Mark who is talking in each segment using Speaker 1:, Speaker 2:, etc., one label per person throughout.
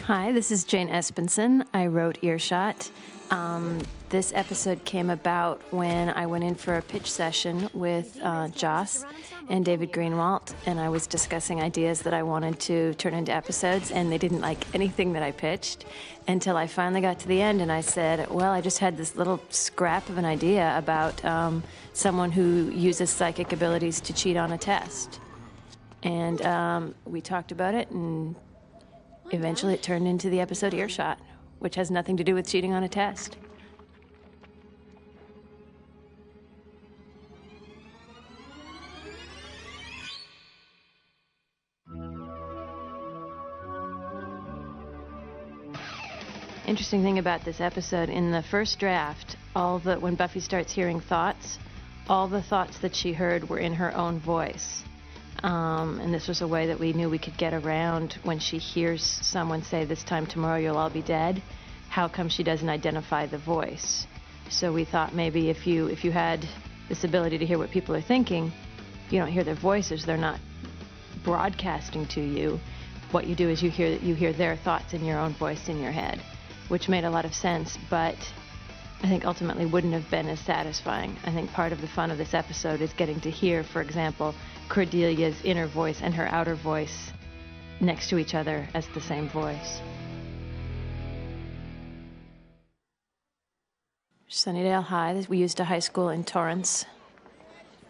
Speaker 1: Hi, this is Jane Espenson. I wrote Earshot. This episode came about when I went in for a pitch session with Joss and David Greenwalt, and I was discussing ideas that I wanted to turn into episodes, and they didn't like anything that I pitched until I finally got to the end, and I said, well, I just had this little scrap of an idea about someone who uses psychic abilities to cheat on a test. And we talked about it, and eventually it turned into the episode Earshot, which has nothing to do with cheating on a test. Interesting thing about this episode, in the first draft, when Buffy starts hearing thoughts, all the thoughts that she heard were in her own voice. And this was a way that we knew we could get around when she hears someone say, "This time tomorrow you'll all be dead." How come she doesn't identify the voice? So we thought maybe if you had this ability to hear what people are thinking, you don't hear their voices, they're not broadcasting to you. What you do is you hear their thoughts in your own voice in your head, which made a lot of sense, but I think ultimately wouldn't have been as satisfying. I think part of the fun of this episode is getting to hear, for example, Cordelia's inner voice and her outer voice next to each other as the same voice. Sunnydale High. We used a high school in Torrance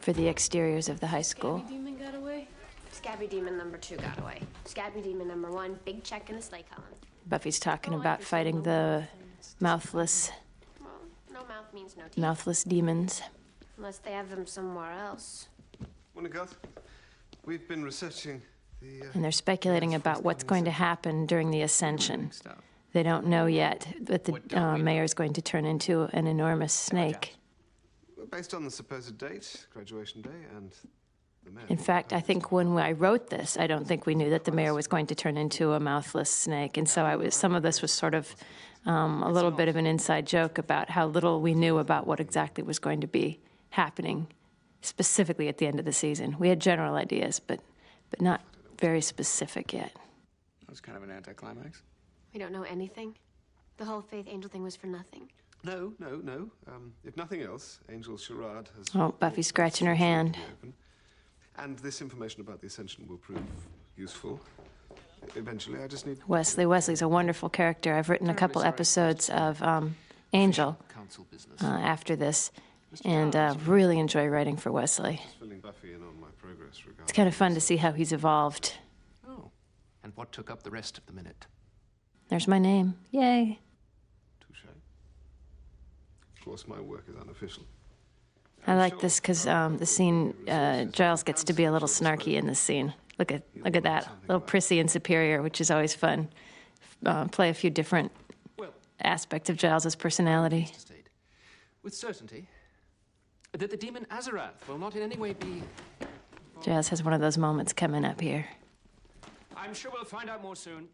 Speaker 1: for the exteriors of the high school.
Speaker 2: Scabby Demon got away?
Speaker 3: Scabby Demon number 2 got away. Scabby Demon number 1, big check in the sleigh column.
Speaker 1: Buffy's talking about fighting the mouthless
Speaker 3: No mouth means no teeth.
Speaker 1: mouthless demons.
Speaker 3: Unless they have them somewhere else.
Speaker 4: Morning, Garth. We've been researching the...
Speaker 1: And they're speculating about what's going to happen during the ascension. They don't know yet that the mayor's going to turn into an enormous snake.
Speaker 4: Based on the supposed date, graduation day, and the mayor...
Speaker 1: In fact, I think when I wrote this, I don't think we knew that the mayor was going to turn into a mouthless snake. And so some of this was sort of a little bit of an inside joke about how little we knew about what exactly was going to be happening specifically at the end of the season. We had general ideas, but not very specific yet.
Speaker 5: That was kind of an anticlimax.
Speaker 3: We don't know anything? The whole Faith Angel thing was for nothing?
Speaker 4: No. If nothing else, Angel Charade has...
Speaker 1: Oh, Buffy's scratching her hand.
Speaker 4: And this information about the Ascension will prove useful. Eventually, I just need...
Speaker 1: Wesley. Wesley's a wonderful character. I've written a couple episodes of Angel after this, and really enjoy writing for Wesley.
Speaker 4: Filling Buffy in on my progress regarding...
Speaker 1: It's kind of fun to see how he's evolved.
Speaker 5: Oh, and what took up the rest of the minute?
Speaker 1: There's my name. Yay.
Speaker 4: Touche. Of course, my work is unofficial.
Speaker 1: I like this because the scene, Giles gets to be a little snarky in this scene. Look at that, a little prissy and superior, which is always fun. Play a few different aspects of Giles's personality.
Speaker 5: With certainty, that the demon Azarath will not in any way be...
Speaker 1: Giles has one of those moments coming up here.
Speaker 5: I'm sure we'll find out more soon.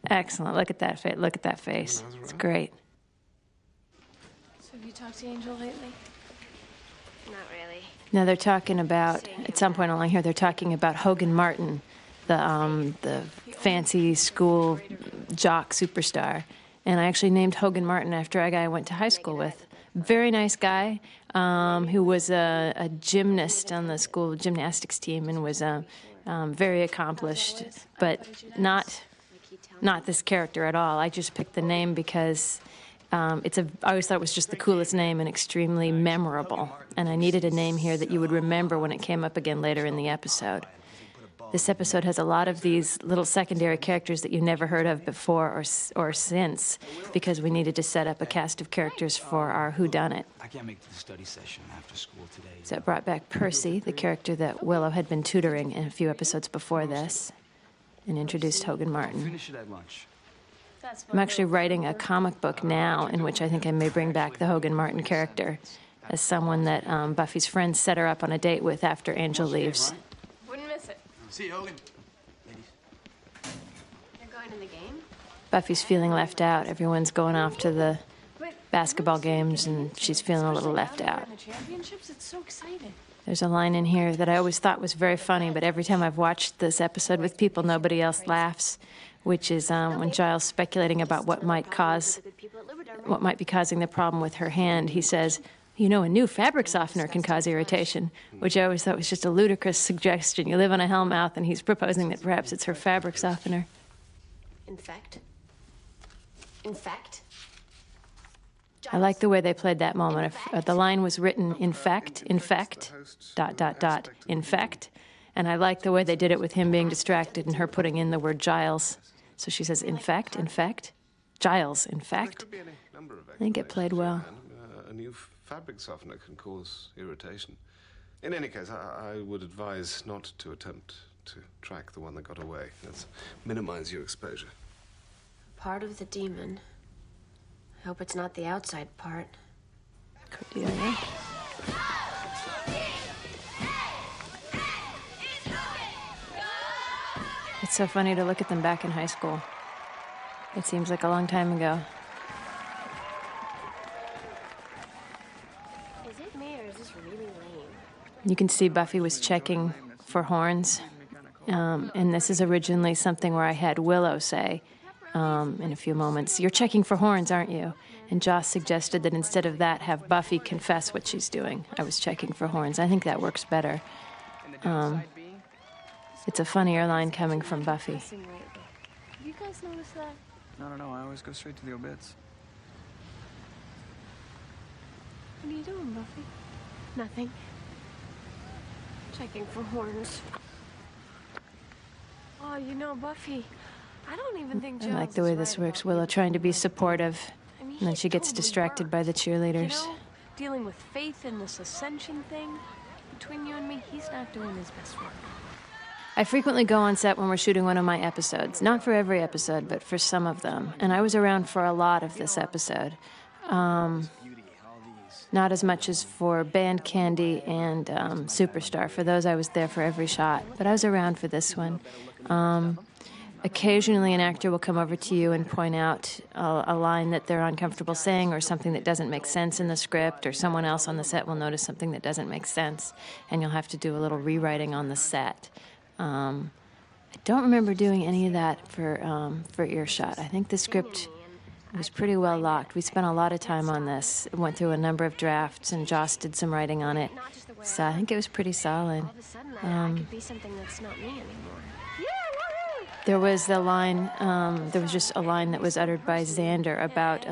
Speaker 1: Excellent. Look at that face. It's great.
Speaker 2: So have you talked to Angel lately?
Speaker 3: Not really.
Speaker 1: Now they're talking about, at some point along here, they're talking about Hogan Martin, the fancy school jock superstar. And I actually named Hogan Martin after a guy I went to high school with. Very nice guy who was a gymnast on the school gymnastics team and was very accomplished, but not this character at all. I just picked the name because I always thought it was just the coolest name and extremely memorable. And I needed a name here that you would remember when it came up again later in the episode. This episode has a lot of these little secondary characters that you never heard of before or since, because we needed to set up a cast of characters for our whodunit.
Speaker 6: I can't make the study session after school today.
Speaker 1: So it brought back Percy, the character that Willow had been tutoring in a few episodes before this, and introduced Hogan Martin.
Speaker 6: Finish it at lunch.
Speaker 1: I'm actually writing a comic book now in which I think I may bring back the Hogan Martin character as someone that Buffy's friends set her up on a date with after Angel leaves.
Speaker 2: Wouldn't miss it.
Speaker 6: See you, Hogan.
Speaker 3: You're going to the game?
Speaker 1: Buffy's feeling left out. Everyone's going off to the basketball games, and she's feeling a little left out.
Speaker 2: The championships, it's so exciting.
Speaker 1: There's a line in here that I always thought was very funny, but every time I've watched this episode with people, nobody else laughs, which is when Giles speculating about what might be causing the problem with her hand. He says, "You know, a new fabric softener can cause irritation," which I always thought was just a ludicrous suggestion. You live on a Hellmouth, and he's proposing that perhaps it's her fabric softener.
Speaker 3: Infect? Infect?
Speaker 1: I like the way they played that moment. If the line was written, infect, infect. And I like the way they did it with him being distracted and her putting in the word Giles. So she says, infect. Giles, infect. I think it played well.
Speaker 4: A new fabric softener can cause irritation. In any case, I would advise not to attempt to track the one that got away. Let's minimize your exposure.
Speaker 3: Part of the demon. I hope it's not the outside part.
Speaker 1: Cordelia. It's so funny to look at them back in high school. It seems like a long time ago.
Speaker 3: Is it me or is this really lame?
Speaker 1: You can see Buffy was checking for horns. And this is originally something where I had Willow say, in a few moments, "You're checking for horns, aren't you?" And Joss suggested that instead of that, have Buffy confess what she's doing. I was checking for horns. I think that works better. It's a funnier line coming from Buffy.
Speaker 2: Have you guys noticed that?
Speaker 6: No, I always go straight to the obits.
Speaker 2: What are you doing, Buffy?
Speaker 3: Nothing. Checking for horns.
Speaker 2: Oh, you know, Buffy, I don't even think
Speaker 1: I
Speaker 2: Giles
Speaker 1: like the way
Speaker 2: is
Speaker 1: this
Speaker 2: right
Speaker 1: works.
Speaker 2: about
Speaker 1: Willow
Speaker 2: being
Speaker 1: trying to be
Speaker 2: like that.
Speaker 1: supportive,
Speaker 2: I mean,
Speaker 1: and then
Speaker 2: he
Speaker 1: she gets
Speaker 2: totally
Speaker 1: distracted by the
Speaker 2: works.
Speaker 1: cheerleaders.
Speaker 2: You know, dealing with faith in this ascension thing, between you and me, he's not doing his best work.
Speaker 1: I frequently go on set when we're shooting one of my episodes. Not for every episode, but for some of them. And I was around for a lot of this episode. Not as much as for Band Candy and Superstar. For those, I was there for every shot. But I was around for this one. Occasionally, an actor will come over to you and point out a line that they're uncomfortable saying or something that doesn't make sense in the script, or someone else on the set will notice something that doesn't make sense, and you'll have to do a little rewriting on the set. I don't remember doing any of that for Earshot. I think the script was pretty well locked. We spent a lot of time on this. It went through a number of drafts, and Joss did some writing on it. So I think it was pretty solid.
Speaker 3: All of a sudden, I could be something that's not me anymore.
Speaker 1: There was the line, there was just a line that was uttered by Xander about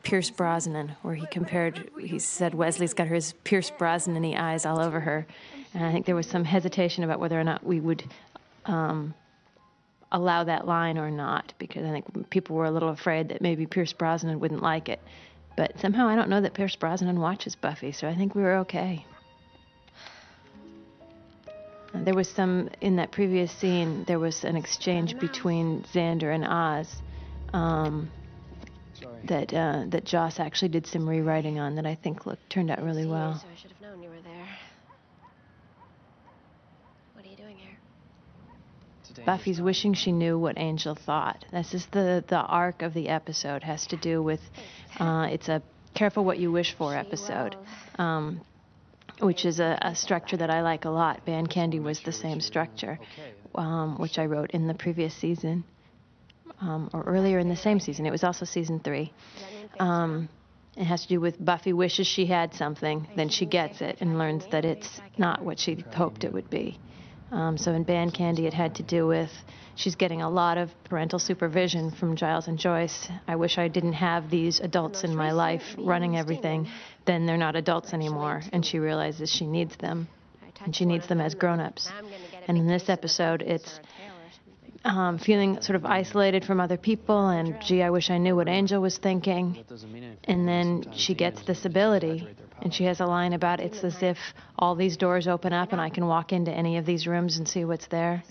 Speaker 1: Pierce Brosnan, where he said Wesley's got his Pierce Brosnan-y eyes all over her. And I think there was some hesitation about whether or not we would allow that line or not, because I think people were a little afraid that maybe Pierce Brosnan wouldn't like it. But somehow I don't know that Pierce Brosnan watches Buffy, so I think we were okay. There was in that previous scene, there was an exchange between Xander and Oz that Joss actually did some rewriting on that I think turned out really well.
Speaker 3: So I should have known you were there. What are you doing here?
Speaker 1: Buffy's wishing she knew what Angel thought. This is the arc of the episode, has to do with, it's a careful what you wish for episode. Which is a structure that I like a lot. Band Candy was the same structure, which I wrote in the previous season, or earlier in the same season. It was also season 3. It has to do with Buffy wishes she had something, then she gets it and learns that it's not what she hoped it would be. So in Band Candy, it had to do with she's getting a lot of parental supervision from Giles and Joyce. I wish I didn't have these adults in my life running everything. Then they're not adults anymore, and she realizes she needs them, and she needs them as grown-ups. And in this episode, it's feeling sort of isolated from other people, and gee, I wish I knew what Angel was thinking. And then she gets this ability, and she has a line about it's as if all these doors open up and I can walk into any of these rooms and see what's there.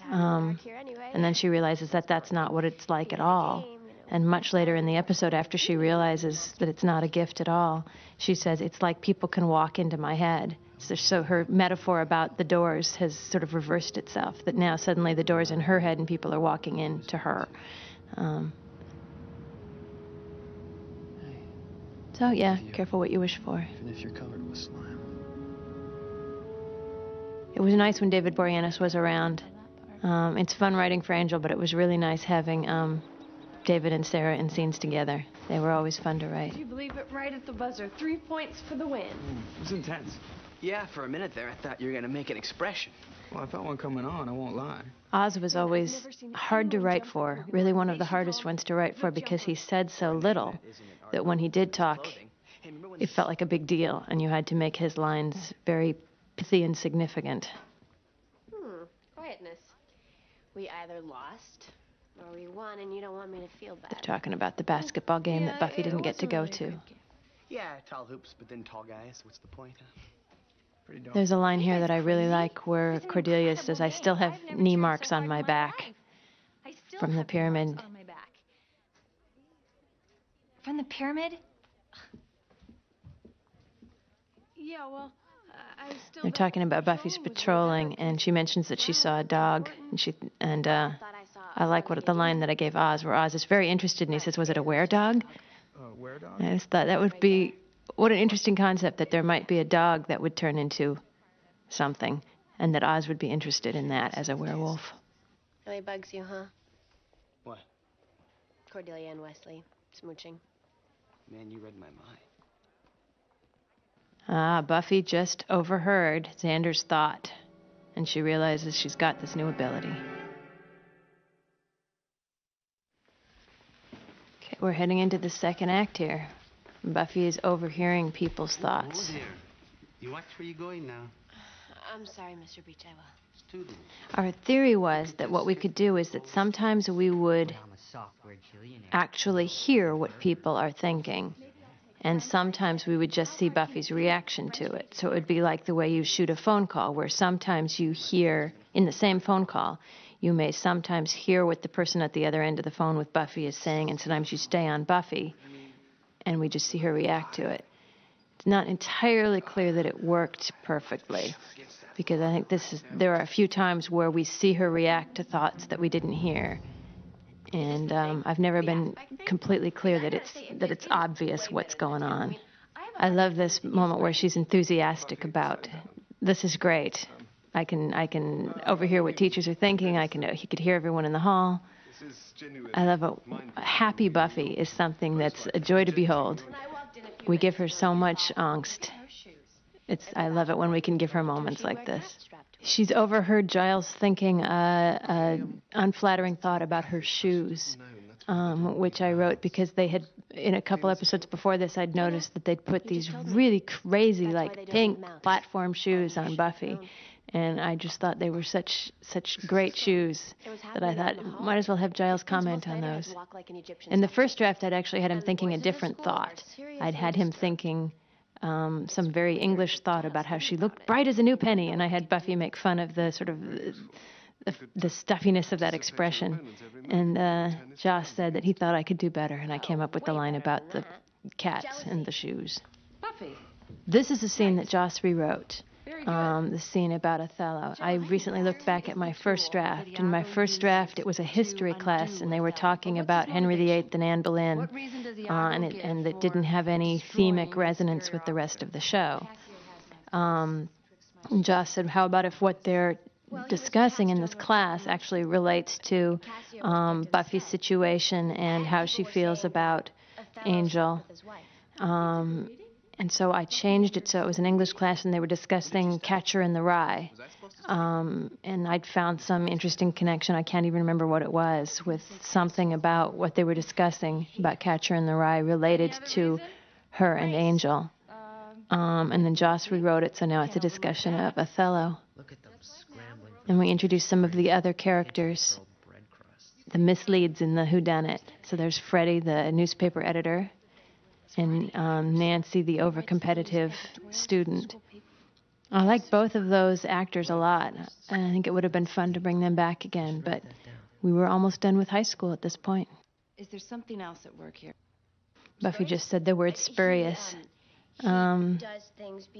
Speaker 1: And then she realizes that that's not what it's like at all. And much later in the episode, after she realizes that it's not a gift at all, she says, it's like people can walk into my head. So her metaphor about the doors has sort of reversed itself, that now suddenly the door's in her head and people are walking into her. So yeah, careful what you wish for.
Speaker 7: Even if you're covered with slime.
Speaker 1: It was nice when David Boreanaz was around. It's fun writing for Angel, but it was really nice having David and Sarah in scenes together. They were always fun to write.
Speaker 2: Did you believe it? Right at the buzzer. 3 points for the win.
Speaker 6: It was intense.
Speaker 7: Yeah, for a minute there, I thought you were gonna make an expression.
Speaker 6: Well, I felt one coming on, I won't lie.
Speaker 1: Oz was always hard to write for, really one of the hardest ones to write for because he said so little that when he did talk, it felt like a big deal, and you had to make his lines very pithy and significant.
Speaker 3: Quietness. We either lost or we won, and you don't want me to feel bad.
Speaker 1: They're talking about the basketball game that Buffy didn't get to go to.
Speaker 7: Yeah, tall hoops, but then tall guys. What's the point?
Speaker 6: Pretty dark.
Speaker 1: There's a line here that I really like where Cordelia says, "I still have knee marks on my back from the pyramid."
Speaker 8: From the pyramid?
Speaker 2: Yeah, well, I still...
Speaker 1: They're talking about Buffy's patrolling, and she mentions that she saw a dog, and I like the line that I gave Oz, where Oz is very interested, and he says, "Was it a were-dog?"
Speaker 6: Were-dog?
Speaker 1: I just thought that would be, what an interesting concept, that there might be a dog that would turn into something, and that Oz would be interested in that as a werewolf.
Speaker 3: Really bugs you, huh?
Speaker 7: What?
Speaker 3: Cordelia and Wesley smooching.
Speaker 7: Man, you read my mind.
Speaker 1: Buffy just overheard Xander's thought, and she realizes she's got this new ability. Okay, we're heading into the second act here. Buffy is overhearing people's thoughts.
Speaker 9: Oh, dear. You watch where you're going now.
Speaker 3: I'm sorry, Mr. Beach, I will.
Speaker 9: Student.
Speaker 1: Our theory was that what we could do is that sometimes we would actually hear what people are thinking, and sometimes we would just see Buffy's reaction to it. So it would be like the way you shoot a phone call, where sometimes you hear, in the same phone call, you may sometimes hear what the person at the other end of the phone with Buffy is saying, and sometimes you stay on Buffy, and we just see her react to it. It's not entirely clear that it worked perfectly, because I think there are a few times where we see her react to thoughts that we didn't hear. And I've never been completely clear that it's obvious what's going on. I love this moment where she's enthusiastic about, "This is great. I can overhear what teachers are thinking. He could hear everyone in the hall." I love it. Happy Buffy is something that's a joy to behold. We give her so much angst. I love it when we can give her moments like this. She's overheard Giles thinking an unflattering thought about her shoes, which I wrote because they had, in a couple episodes before this, I'd noticed that they'd put these really crazy, like pink platform shoes on Buffy. And I just thought they were such great shoes that I thought, might as well have Giles comment on those. In the first draft, I'd actually had him thinking a different thought. I'd had him thinking some very English thought about how she looked bright as a new penny, and I had Buffy make fun of the sort of the stuffiness of that expression. And Joss said that he thought I could do better, and I came up with the line about the cats and the shoes.
Speaker 2: Buffy.
Speaker 1: This is a scene that Joss rewrote. The scene about Othello. I recently looked back at my first draft. In my first draft, it was a history class, and they were talking about Henry VIII and Anne Boleyn, and it didn't have any themic resonance with the rest of the show. And Joss said, how about if what they're discussing in this class actually relates to Buffy's situation and how she feels about Angel. And so I changed it so it was an English class, and they were discussing Catcher in the Rye. And I'd found some interesting connection, I can't even remember what it was, with something about what they were discussing about Catcher in the Rye related to her and Angel. And then Joss rewrote it, so now it's a discussion of Othello. And we introduced some of the other characters, the misleads in the whodunit. So there's Freddie, the newspaper editor, and Nancy, the overcompetitive student. I like both of those actors a lot. I think it would have been fun to bring them back again, but we were almost done with high school at this point.
Speaker 8: Is there something else at work here?
Speaker 1: Buffy just said the word spurious. The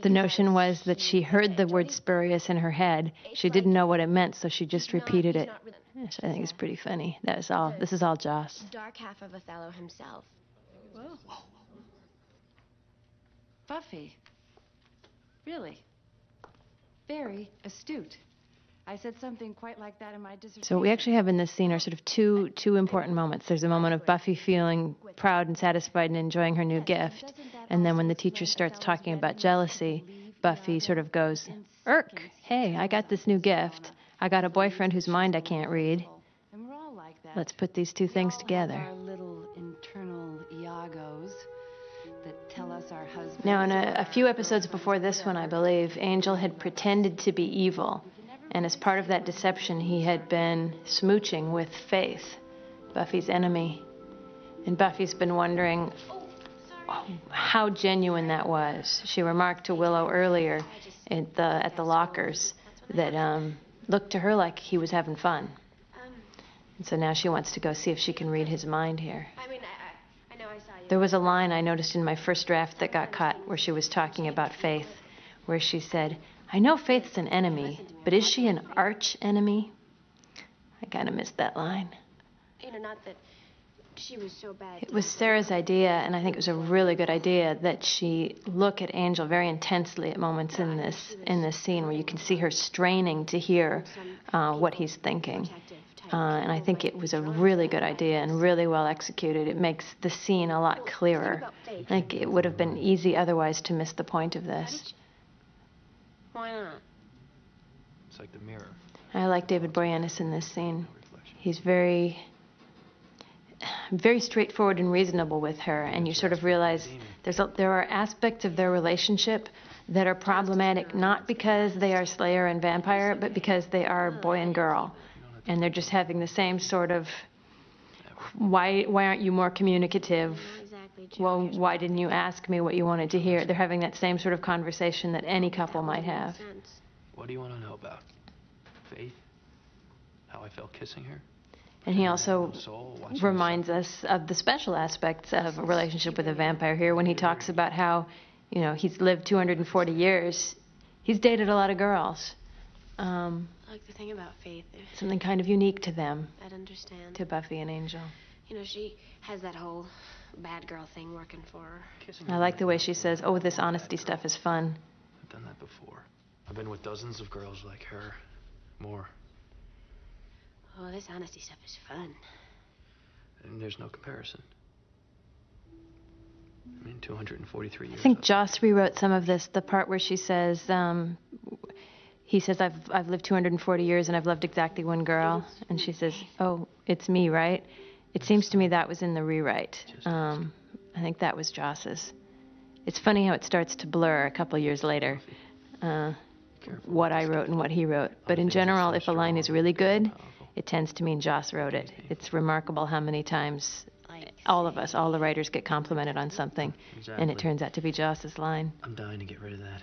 Speaker 1: notion was that she heard the word spurious in her head. She didn't know what it meant, so she just repeated it. Which I think is pretty funny. That is all. This is all Joss.
Speaker 3: Dark half of Othello himself.
Speaker 8: Whoa. Buffy. Really? very astute. I said something quite like that in my dissertation.
Speaker 1: So what we actually have in this scene are sort of two important moments. There's a moment of Buffy feeling proud and satisfied and enjoying her new gift. And then when the teacher starts talking about jealousy, Buffy sort of goes, "Irk, hey, I got this new gift. I got a boyfriend whose mind I can't read.
Speaker 8: And we're all like that.
Speaker 1: Let's put these two things
Speaker 8: We all
Speaker 1: together."
Speaker 8: have our little internal Iagos that tell us our husbands.
Speaker 1: Now, in a few episodes before this one, I believe, Angel had pretended to be evil. And as part of that deception, he had been smooching with Faith, Buffy's enemy. And Buffy's been wondering how genuine that was. She remarked to Willow earlier at the lockers that looked to her like he was having fun. And so now she wants to go see if she can read his mind here.
Speaker 3: I mean, I know I saw you.
Speaker 1: There was a line I noticed in my first draft that got cut where she was talking about Faith, where she said, "I know Faith's an enemy, but is she an arch enemy?" I kind of missed that line.
Speaker 3: You know, not that she was so bad.
Speaker 1: It was Sarah's idea, and I think it was a really good idea that she look at Angel very intensely at moments in this scene where you can see her straining to hear what he's thinking. And I think it was a really good idea and really well executed. It makes the scene a lot clearer. I think it would have been easy otherwise to miss the point of this.
Speaker 3: Why not?
Speaker 5: It's like the mirror.
Speaker 1: I like David Boreanaz in this scene. He's very straightforward and reasonable with her, and you sort of realize there are aspects of their relationship that are problematic, not because they are Slayer and vampire, but because they are boy and girl. And they're just having the same sort of, why aren't you more communicative? Well, why didn't you ask me what you wanted to hear? They're having that same sort of conversation that any couple might have.
Speaker 5: What do you want to know about? Faith? How I felt kissing her?
Speaker 1: And he also reminds us of the special aspects of a relationship with a vampire here when he talks about how, he's lived 240 years. He's dated a lot of girls.
Speaker 3: Like the thing about Faith.
Speaker 1: Something kind of unique to them.
Speaker 3: I'd understand.
Speaker 1: To Buffy and Angel.
Speaker 3: You know, she has that whole bad girl thing working for her.
Speaker 1: I like the way she says, "Oh, this honesty stuff is fun."
Speaker 5: I've done that before. I've been with dozens of girls like her. More.
Speaker 3: Oh, this honesty stuff is fun.
Speaker 5: And there's no comparison. I mean, 243 years.
Speaker 1: I think Joss rewrote some of this, the part where she says, he says, I've lived 240 years and I've loved exactly one girl. And she says, "Oh, it's me, right?" It seems to me that was in the rewrite. I think that was Joss's. It's funny how it starts to blur a couple years later, what I wrote and what he wrote. But in general, if a line is really good, it tends to mean Joss wrote it. It's remarkable how many times all of us, all the writers, get complimented on something, and it turns out to be Joss's line.
Speaker 5: I'm dying to get rid of that.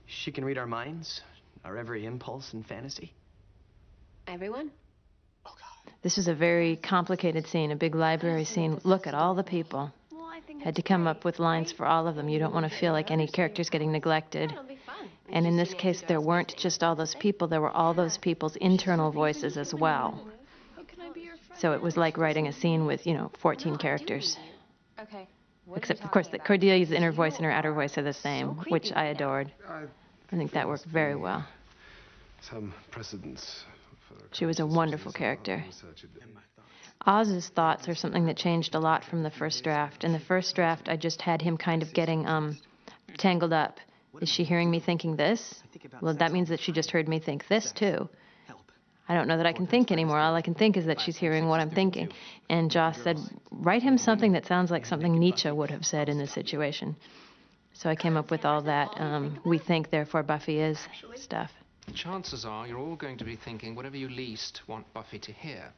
Speaker 7: She can read our minds, our every impulse and fantasy.
Speaker 3: Everyone?
Speaker 1: This is a very complicated scene, a big library scene. Look at all the people. Had to come up with lines for all of them. You don't want to feel like any character's getting neglected. And in this case, there weren't just all those people. There were all those people's internal voices as well. So it was like writing a scene with, 14 characters.
Speaker 3: Okay.
Speaker 1: Except, of course, that Cordelia's inner voice and her outer voice are the same, which I adored. I think that worked very well.
Speaker 4: Some precedents.
Speaker 1: She was a wonderful character. Oz's thoughts are something that changed a lot from the first draft. In the first draft, I just had him kind of getting tangled up. Is she hearing me thinking this? Well, that means that she just heard me think this, too. I don't know that I can think anymore. All I can think is that she's hearing what I'm thinking. And Joss said, write him something that sounds like something Nietzsche would have said in this situation. So I came up with all that we think, therefore Buffy is stuff.
Speaker 5: Chances are you're all going to be thinking whatever you least want Buffy to hear.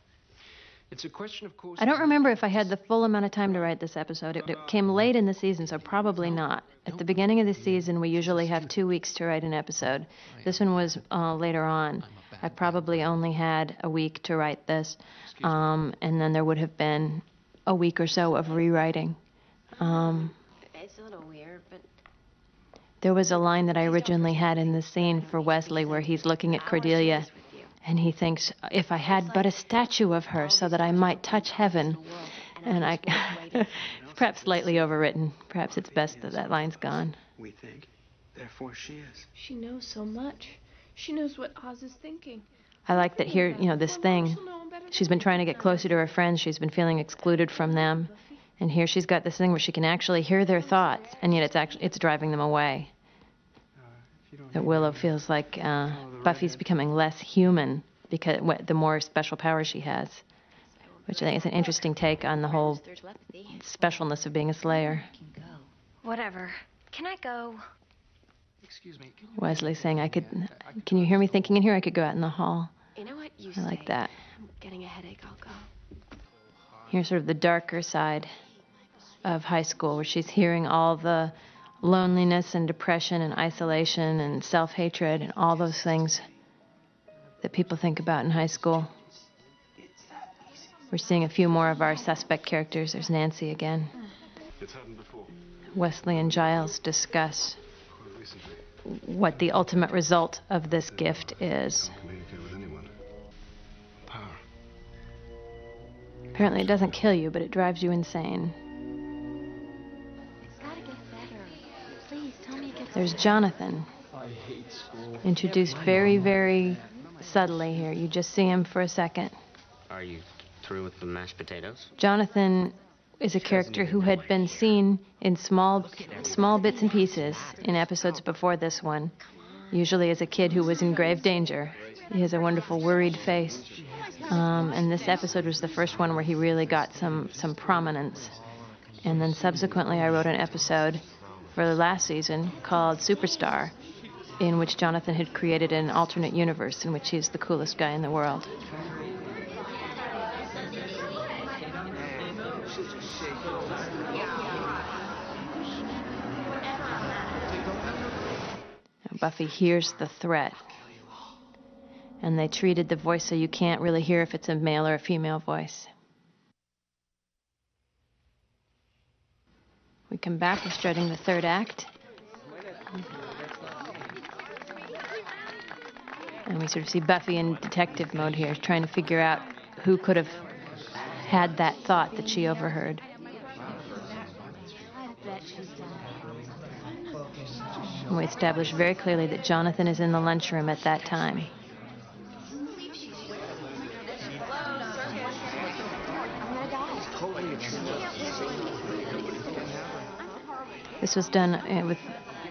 Speaker 5: It's a question, of course.
Speaker 1: I don't remember if I had the full amount of time to write this episode. It came late in the season, so probably not. At the beginning of the season, we usually have 2 weeks to write an episode. This one was later on. I probably only had a week to write this, and then there would have been a week or so of rewriting.
Speaker 3: It's a little weird, but...
Speaker 1: There was a line that I originally had in the scene for Wesley where he's looking at Cordelia, and he thinks, if I had but a statue of her so that I might touch heaven. And I, perhaps slightly overwritten. Perhaps it's best that that line's gone.
Speaker 6: We think Therefore she is.
Speaker 2: She knows so much. She knows what Oz is thinking.
Speaker 1: I like that here, this thing, she's been trying to get closer to her friends. She's been feeling excluded from them. And here she's got this thing where she can actually hear their thoughts, and yet it's driving them away. That Willow feels like Buffy's becoming less human because the more special power she has, which I think is an interesting take on the whole specialness of being a Slayer.
Speaker 3: Whatever. Can I go?
Speaker 5: Excuse me.
Speaker 1: Wesley saying, can you hear me thinking in here? I could go out in the hall.
Speaker 3: You know what? You
Speaker 1: I like that.
Speaker 3: I'm getting a headache. I'll go.
Speaker 1: Here's sort of the darker side of high school, where she's hearing all the loneliness and depression and isolation and self-hatred and all those things that people think about in high school. We're seeing a few more of our suspect characters. There's Nancy again.
Speaker 4: It's happened before.
Speaker 1: Wesley and Giles discuss what the ultimate result of this gift is.
Speaker 4: Can't communicate with anyone. Power.
Speaker 1: Apparently it doesn't kill you, but it drives you insane.
Speaker 3: It's gotta get better. Please tell me it gets
Speaker 1: There's Jonathon, introduced very, very subtly here. You just see him for a second.
Speaker 10: Are you through with the mashed potatoes?
Speaker 1: Jonathon is a character who had been seen in small bits and pieces in episodes before this one, usually as a kid who was in grave danger. He has a wonderful worried face. And this episode was the first one where he really got some prominence. And then subsequently I wrote an episode for the last season called Superstar, in which Jonathon had created an alternate universe in which he's the coolest guy in the world. Buffy hears the threat, and they treated the voice so you can't really hear if it's a male or a female voice. We come back, we're starting the third act, and we sort of see Buffy in detective mode here, trying to figure out who could have had that thought that she overheard. And we establish very clearly that Jonathon is in the lunchroom at that time. This was done with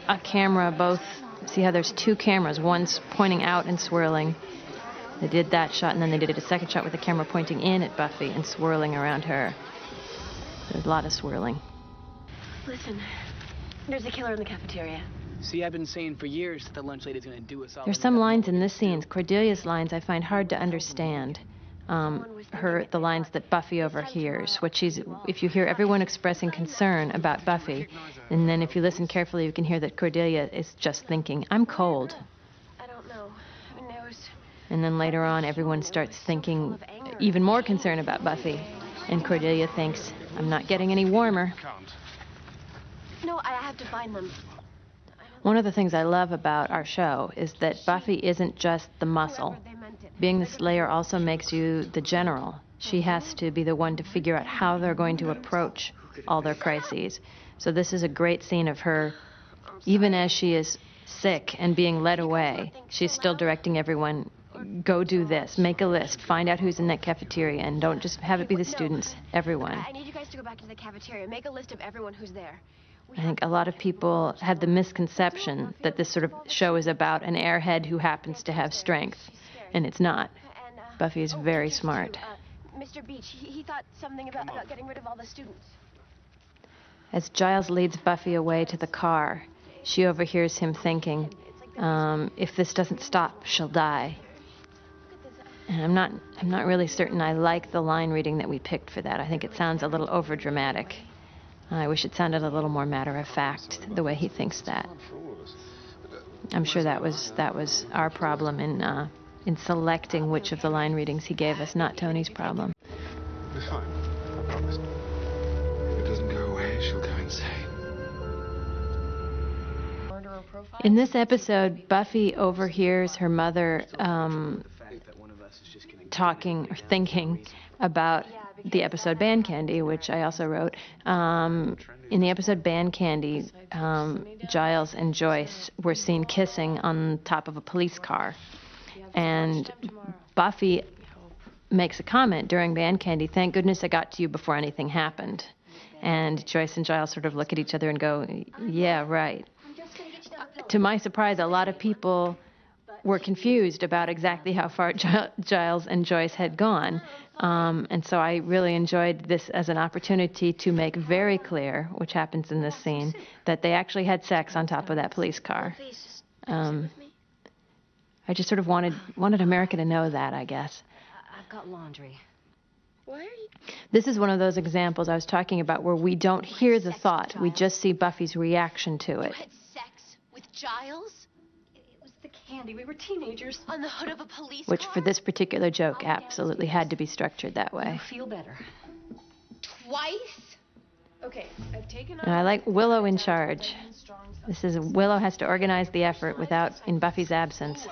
Speaker 1: a camera, both. See how there's two cameras, one's pointing out and swirling. They did that shot, and then they did a second shot with the camera pointing in at Buffy and swirling around her. There's a lot of swirling.
Speaker 3: Listen, there's a killer in the cafeteria.
Speaker 11: See, I've been saying for years that the lunch lady's gonna do us all.
Speaker 1: There's some lines in this scene, Cordelia's lines, I find hard to understand. The lines that Buffy overhears, if you hear everyone expressing concern about Buffy, and then if you listen carefully, you can hear that Cordelia is just thinking, I'm cold.
Speaker 3: I don't know. I mean,
Speaker 1: and then later on, everyone starts thinking even more concern about Buffy, and Cordelia thinks, I'm not getting any warmer.
Speaker 3: No, I have to find them.
Speaker 1: One of the things I love about our show is that Buffy isn't just the muscle. Being the Slayer also makes you the general. She has to be the one to figure out how they're going to approach all their crises. So this is a great scene of her, even as she is sick and being led away, she's still directing everyone, go do this, make a list, find out who's in that cafeteria, and don't just have it be the students, everyone.
Speaker 3: I need you guys to go back to the cafeteria. Make a list of everyone who's there.
Speaker 1: I think a lot of people have the misconception that this sort of show is about an airhead who happens to have strength, and it's not. Buffy is very smart.
Speaker 3: Mr. Beach, he thought something about getting rid of all the students.
Speaker 1: As Giles leads Buffy away to the car, she overhears him thinking, if this doesn't stop, she'll die. And I'm not really certain I like the line reading that we picked for that. I think it sounds a little overdramatic. I wish it sounded a little more matter-of-fact, the way he thinks that. I'm sure that was our problem in selecting which of the line readings he gave us, not Tony's problem.
Speaker 4: It'll be fine, I promise. If it doesn't go away, she'll go insane.
Speaker 1: In this episode, Buffy overhears her mother talking or thinking, about the episode Band Candy, which I also wrote. In the episode Band Candy, Giles and Joyce were seen kissing on top of a police car. And Buffy makes a comment during Band Candy, "Thank goodness I got to you before anything happened." And Joyce and Giles sort of look at each other and go, "Yeah, right." To my surprise, a lot of people were confused about exactly how far Giles and Joyce had gone. And so I really enjoyed this as an opportunity to make very clear, which happens in this scene, that they actually had sex on top of that police car. I just sort of wanted America to know that, I guess.
Speaker 8: I've got laundry.
Speaker 2: Why are you...
Speaker 1: This is one of those examples I was talking about where we don't hear the thought. We just see Buffy's reaction to it.
Speaker 12: You had sex with Giles?
Speaker 8: It was the candy. We were teenagers.
Speaker 12: On the hood of a police
Speaker 1: Which
Speaker 12: car?
Speaker 1: for this particular joke absolutely had to be structured that way.
Speaker 8: You feel better.
Speaker 12: Twice?
Speaker 2: Okay, I've taken
Speaker 1: And I like Willow in charge. This is Willow has to organize the effort in Buffy's absence.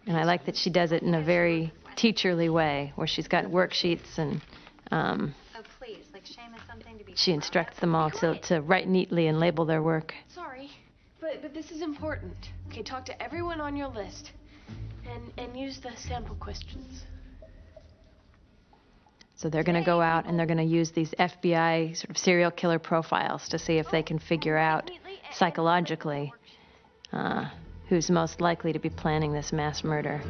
Speaker 1: And I like that she does it in a very teacherly way, where she's got worksheets and
Speaker 8: Please, like Seamus, something to be
Speaker 1: she instructs them all to write neatly and label their work.
Speaker 2: Sorry, but this is important. Okay, talk to everyone on your list and use the sample questions.
Speaker 1: So they're going to go out and they're going to use these FBI sort of serial killer profiles to see if they can figure out psychologically who's most likely to be planning this mass murder.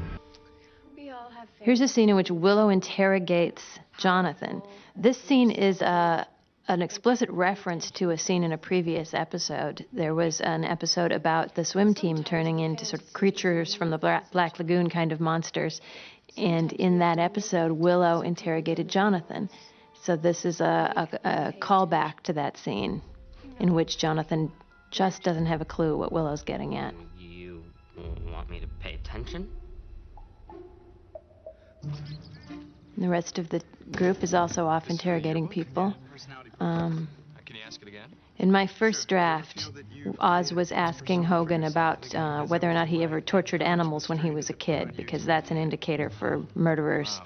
Speaker 2: We all have
Speaker 1: Here's a scene in which Willow interrogates Jonathon. This scene is an explicit reference to a scene in a previous episode. There was an episode about the swim team turning into sort of creatures from the Black Lagoon kind of monsters. And in that episode, Willow interrogated Jonathon. So this is a callback to that scene in which Jonathon just doesn't have a clue what Willow's getting at.
Speaker 10: You want me to pay attention?
Speaker 1: The rest of the group is also off interrogating people.
Speaker 13: Can you ask it again?
Speaker 1: In my first draft, Oz was asking Hogan about whether or not he ever tortured animals when he was a kid, because that's an indicator for murderers.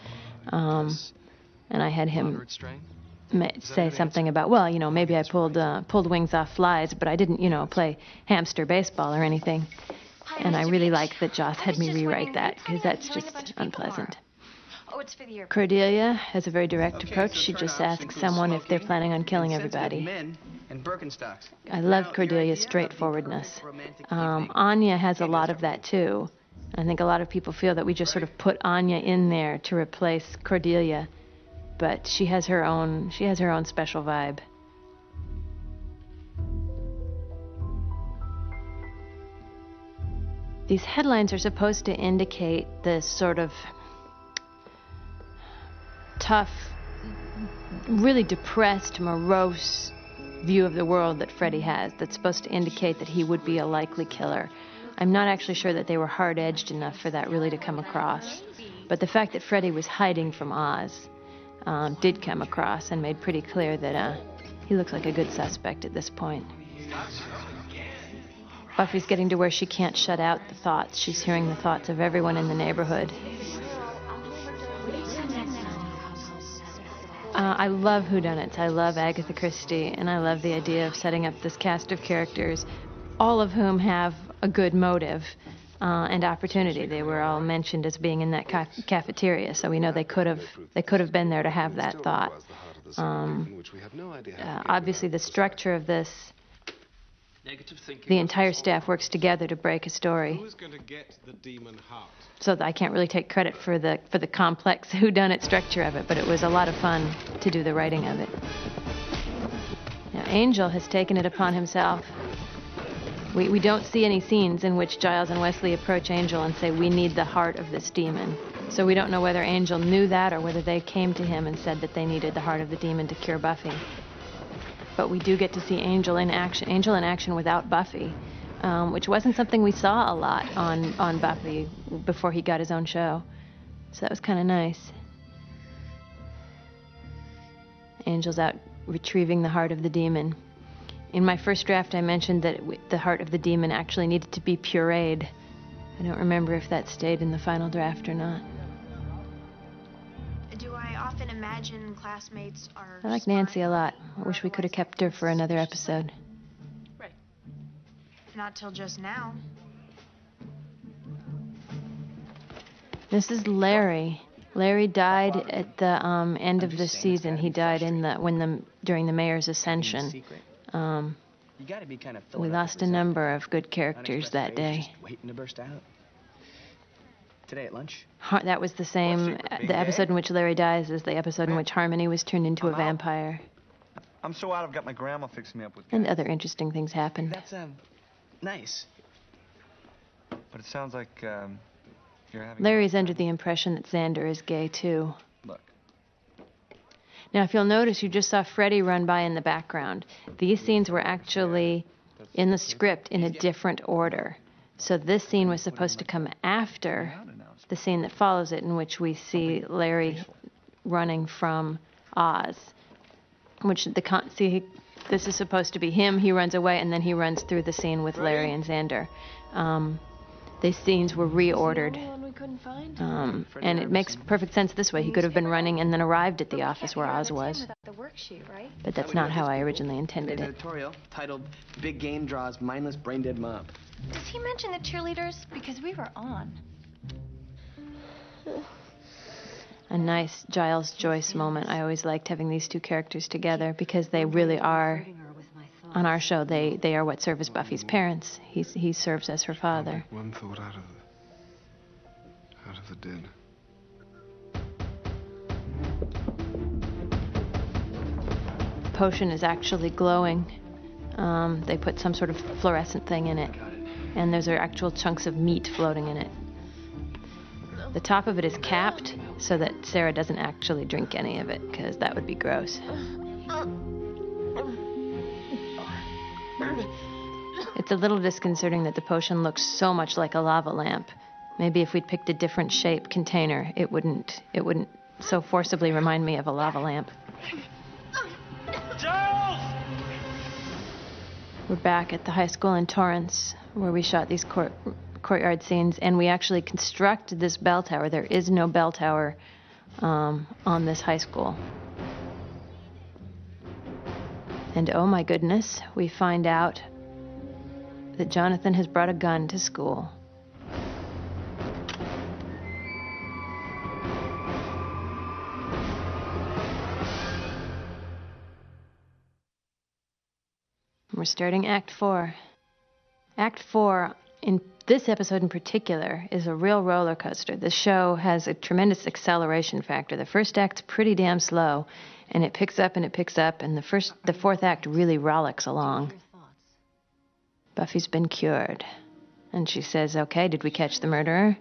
Speaker 1: And I had him say something about, well, maybe I pulled wings off flies, but I didn't, play hamster baseball or anything. And I really like that Joss had me rewrite that, because that's just unpleasant.
Speaker 12: Oh, it's for the airport.
Speaker 1: Cordelia has a very direct approach. She just asks someone if they're planning on killing everybody.
Speaker 11: And Birkenstocks.
Speaker 1: I love Cordelia's straightforwardness. Anya has a lot of that too. I think a lot of people feel that we just sort of put Anya in there to replace Cordelia, but she has her own special vibe. These headlines are supposed to indicate this sort of tough, really depressed, morose view of the world that Freddy has that's supposed to indicate that he would be a likely killer. I'm not actually sure that they were hard-edged enough for that really to come across. But the fact that Freddy was hiding from Oz did come across and made pretty clear that he looks like a good suspect at this point. Buffy's getting to where she can't shut out the thoughts. She's hearing the thoughts of everyone in the neighborhood. I love whodunits. I love Agatha Christie, and I love the idea of setting up this cast of characters, all of whom have a good motive and opportunity. They were all mentioned as being in that cafeteria, so we know they could have been there to have that thought. Obviously, the structure of this, the entire staff works together to break a story.
Speaker 4: Who's going to get the demon heart?
Speaker 1: So I can't really take credit for the complex whodunit structure of it, but it was a lot of fun to do the writing of it. Now, Angel has taken it upon himself. We don't see any scenes in which Giles and Wesley approach Angel and say, we need the heart of this demon. So we don't know whether Angel knew that or whether they came to him and said that they needed the heart of the demon to cure Buffy. But we do get to see Angel in action without Buffy, which wasn't something we saw a lot on Buffy before he got his own show. So that was kind of nice. Angel's out retrieving the heart of the demon. In my first draft, I mentioned that the heart of the demon actually needed to be pureed. I don't remember if that stayed in the final draft or not.
Speaker 12: Do I often imagine
Speaker 14: imagine classmates are.
Speaker 1: I like Nancy a lot. I wish we could have kept her for another episode.
Speaker 14: Right. Not till just now.
Speaker 1: This is Larry. Larry died at the end of the season. He died during the mayor's ascension. We lost a number of good characters that day.
Speaker 7: Waiting to burst out. Today at lunch?
Speaker 1: That was the episode in which Larry dies is the episode in which Harmony was turned into a vampire.
Speaker 15: I'm so out, I've got my grandma fixing me up with
Speaker 1: And other interesting things happened.
Speaker 7: That's, nice.
Speaker 15: But it sounds like, you're having...
Speaker 1: Larry's under the impression that Xander is gay, too.
Speaker 15: Look.
Speaker 1: Now, if you'll notice, you just saw Freddy run by in the background. These scenes were actually in the script in a different order. So this scene was supposed to come after the scene that follows it, in which we see Larry running from Oz. This is supposed to be him. He runs away, and then he runs through the scene with Larry and Xander. These scenes were reordered. And it makes perfect sense this way. He could have been running and then arrived at the office where Oz was. But that's not how I originally intended it.
Speaker 7: Editorial titled "Big Game Draws Mindless Brain Dead Mob."
Speaker 12: Does he mention the cheerleaders? Because we were on.
Speaker 1: A nice Giles Joyce moment. I always liked having these two characters together because they really are, on our show, they are what serve as Buffy's parents. He serves as her father.
Speaker 4: One thought out of the din.
Speaker 1: The potion is actually glowing. They put some sort of fluorescent thing in it. And there's actual chunks of meat floating in it. The top of it is capped so that Sarah doesn't actually drink any of it, because that would be gross. It's a little disconcerting that the potion looks so much like a lava lamp. Maybe if we'd picked a different shape container, it wouldn't so forcibly remind me of a lava lamp. We're back at the high school in Torrance, where we shot these courtyard scenes, and we actually constructed this bell tower. There is no bell tower on this high school. And oh my goodness, we find out that Jonathon has brought a gun to school. We're starting Act 4. Act 4, in this episode in particular, is a real roller coaster. The show has a tremendous acceleration factor. The first act's pretty damn slow, and it picks up and it picks up, and the fourth act really rollicks along. Buffy's been cured. And she says, "Okay, did we catch the murderer?"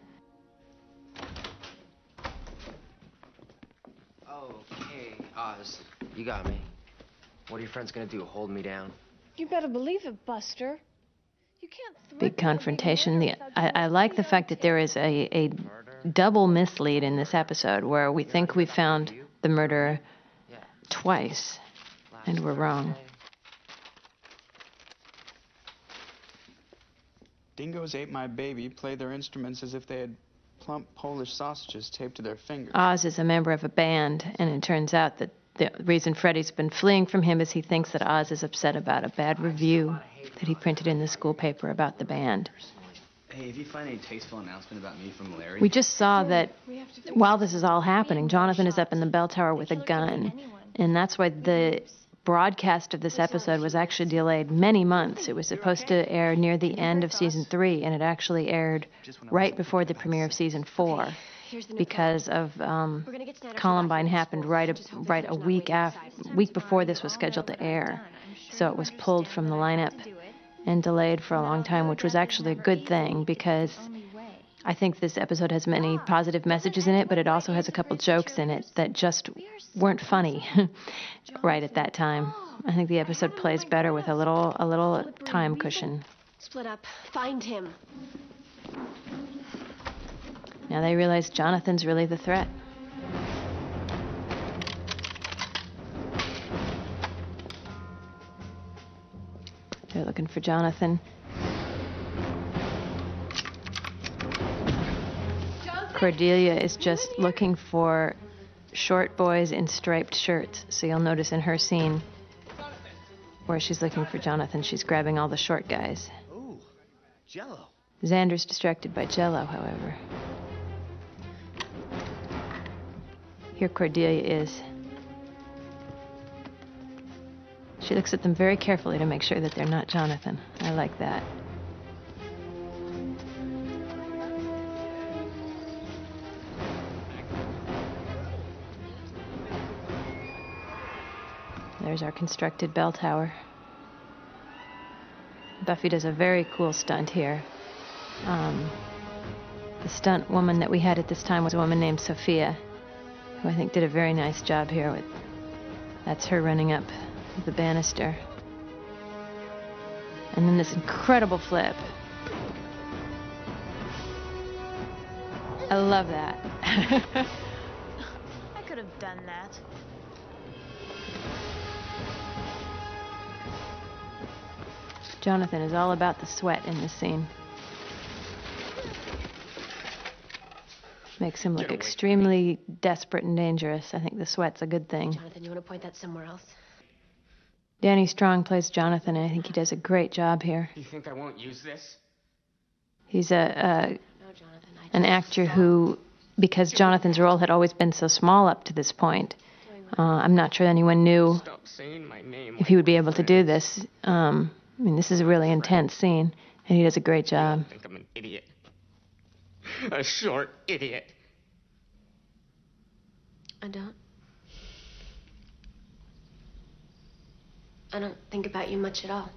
Speaker 16: Okay, Oz, you got me. What are your friends gonna do, hold me down?
Speaker 2: You better believe it, Buster. You can't.
Speaker 1: Big confrontation. I like the fact that there is a double mislead in this episode, where we think we found the murderer twice, and we're wrong.
Speaker 6: Dingoes ate my baby, played their instruments as if they had plump Polish sausages taped to their fingers.
Speaker 1: Oz is a member of a band, and it turns out that the reason Freddy's been fleeing from him is he thinks that Oz is upset about a bad review that he printed in the school paper about the band.
Speaker 7: Hey, if you find any tasteful announcement about me from Larry...
Speaker 1: We just saw that while this is all happening, Jonathon is up in the bell tower with a gun, and that's why the broadcast of this episode was actually delayed many months. It was supposed to air near the end of season 3, and it actually aired right before the premiere of season 4. Because of Columbine happened right a week before this was scheduled to air, so it was pulled from the lineup and delayed for a long time, which was actually a good thing, because I think this episode has many positive messages in it, but it also has a couple jokes in it that just weren't funny right at that time. I think the episode plays better with a little time cushion.
Speaker 2: Split up. Find him.
Speaker 1: Now they realize Jonathon's really the threat. They're looking for Jonathon. Cordelia is just looking for short boys in striped shirts. So you'll notice in her scene where she's looking for Jonathon, she's grabbing all the short guys.
Speaker 7: Ooh, Jello.
Speaker 1: Xander's distracted by Jello, however. Here Cordelia is. She looks at them very carefully to make sure that they're not Jonathon. I like that. There's our constructed bell tower. Buffy does a very cool stunt here. The stunt woman that we had at this time was a woman named Sophia, who I think did a very nice job here with, that's her running up the banister. And then this incredible flip. I love that.
Speaker 14: I could have done that.
Speaker 1: Jonathon is all about the sweat in this scene. Makes him look extremely desperate and dangerous. I think the sweat's a good thing.
Speaker 3: Jonathon, you want to point that somewhere else?
Speaker 1: Danny Strong plays Jonathon, and I think he does a great job here.
Speaker 10: You think I won't use this?
Speaker 1: He's an actor who, because Jonathan's role had always been so small up to this point, I'm not sure anyone knew if he would be able to do this. I mean, this is a really intense scene, and he does a great job.
Speaker 10: I think I'm an idiot. A short idiot.
Speaker 3: I don't think about you much at all.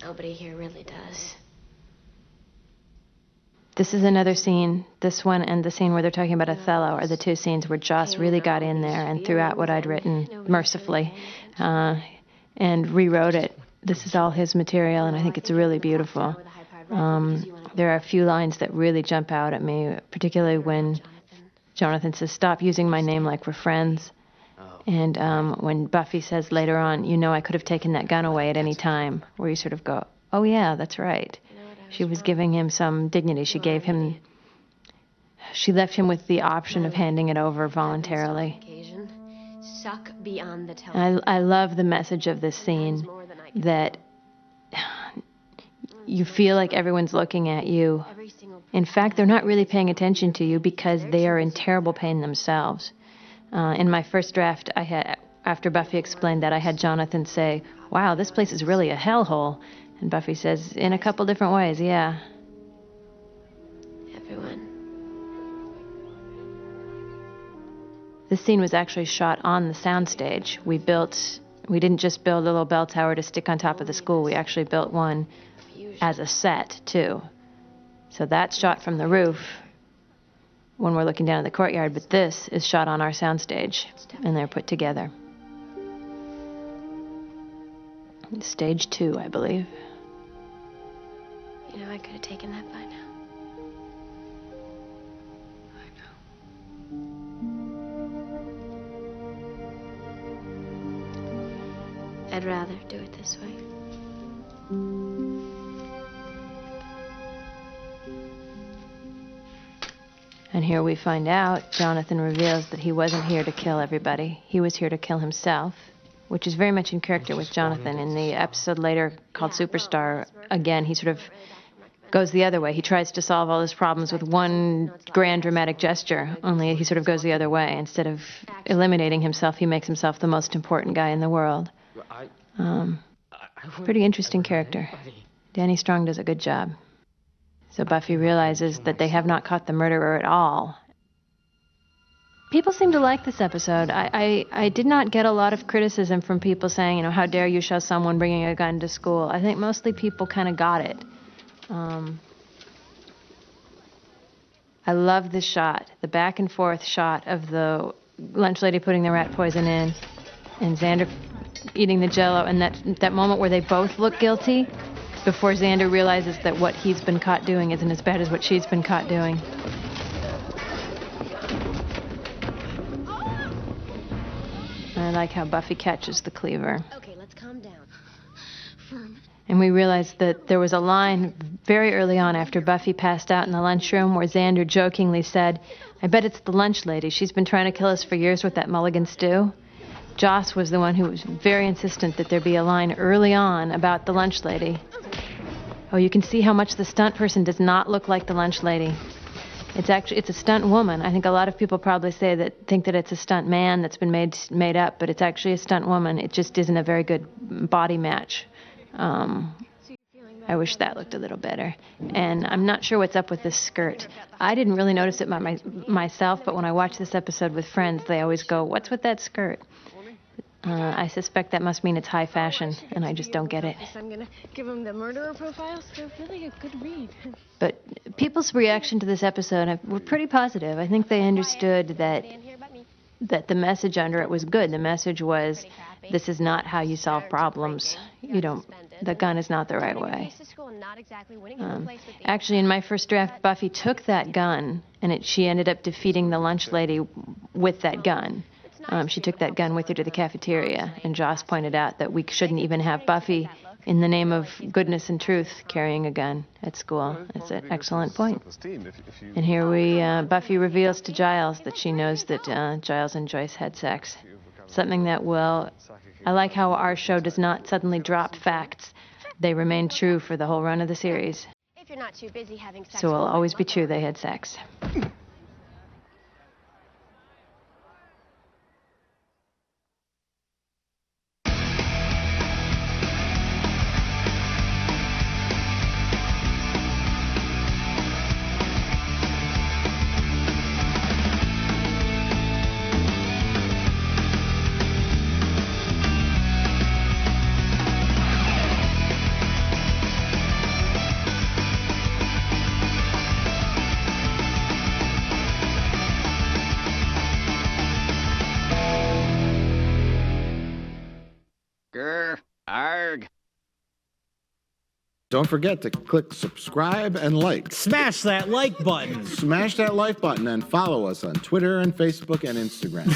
Speaker 3: Nobody here really does.
Speaker 1: This is another scene, this one and the scene where they're talking about Othello are the two scenes where Joss really got in there and threw out what I'd written mercifully and rewrote it. This is all his material, and I think it's really beautiful. There are a few lines that really jump out at me, particularly when Jonathon says, "Stop using my name like we're friends." And when Buffy says later on, "You know, I could have taken that gun away at any time," where you sort of go, "Oh yeah, that's right." She was giving him some dignity. She left him with the option of handing it over voluntarily.
Speaker 3: Suck beyond the telephone.
Speaker 1: I love the message of this scene, that you feel like everyone's looking at you. In fact, they're not really paying attention to you because they are in terrible pain themselves. In my first draft, after Buffy explained that, I had Jonathon say, "Wow, this place is really a hellhole." And Buffy says, "In a couple different ways, yeah."
Speaker 3: Everyone.
Speaker 1: This scene was actually shot on the soundstage. We didn't just build a little bell tower to stick on top of the school. We actually built one as a set, too. So that's shot from the roof when we're looking down at the courtyard, but this is shot on our soundstage, and they're put together. Stage 2, I believe.
Speaker 3: You know, I could have taken that by now. I'd rather do it this way.
Speaker 1: And here we find out, Jonathon reveals that he wasn't here to kill everybody. He was here to kill himself, which is very much in character with Jonathon. In the episode later called Superstar, again, he sort of goes the other way. He tries to solve all his problems with one grand dramatic gesture, only he sort of goes the other way. Instead of eliminating himself, he makes himself the most important guy in the world. Pretty interesting character. Danny Strong does a good job. So Buffy realizes that they have not caught the murderer at all. People seem to like this episode. I did not get a lot of criticism from people saying, you know, how dare you show someone bringing a gun to school. I think mostly people kind of got it. I love this shot, the back and forth shot of the lunch lady putting the rat poison in and Xander eating the Jell-O, and that moment where they both look guilty before Xander realizes that what he's been caught doing isn't as bad as what she's been caught doing. I like how Buffy catches the cleaver.
Speaker 3: Okay, let's calm down. Firm.
Speaker 1: And we realized that there was a line very early on after Buffy passed out in the lunchroom where Xander jokingly said, I bet it's the lunch lady. She's been trying to kill us for years with that mulligan stew. Joss was the one who was very insistent that there be a line early on about the lunch lady. Oh, you can see how much the stunt person does not look like the lunch lady. It's a stunt woman. I think a lot of people probably think that it's a stunt man that's been made up, but it's actually a stunt woman. It just isn't a very good body match. I wish that looked a little better. And I'm not sure what's up with this skirt. I didn't really notice it myself, but when I watch this episode with friends, they always go, "What's with that skirt?" I suspect that must mean it's high fashion, and I just don't get it.
Speaker 2: I'm gonna give him the murderer profiles. They're really a good read.
Speaker 1: But people's reaction to this episode were pretty positive. I think they understood that the message under it was good. The message was, this is not how you solve problems. The gun is not the right way. Actually, in my first draft, Buffy took that gun, and she ended up defeating the lunch lady with that gun. She took that gun with her to the cafeteria, and Joss pointed out that we shouldn't even have Buffy, in the name of goodness and truth, carrying a gun at school. That's an excellent point. And here Buffy reveals to Giles that she knows that Giles and Joyce had sex. Something that I like how our show does not suddenly drop facts. They remain true for the whole run of the series.
Speaker 3: If you're not too busy having sex,
Speaker 1: So it'll always be true they had sex.
Speaker 17: Don't forget to click subscribe and like.
Speaker 18: Smash that like button.
Speaker 17: Smash that like button and follow us on Twitter and Facebook and Instagram.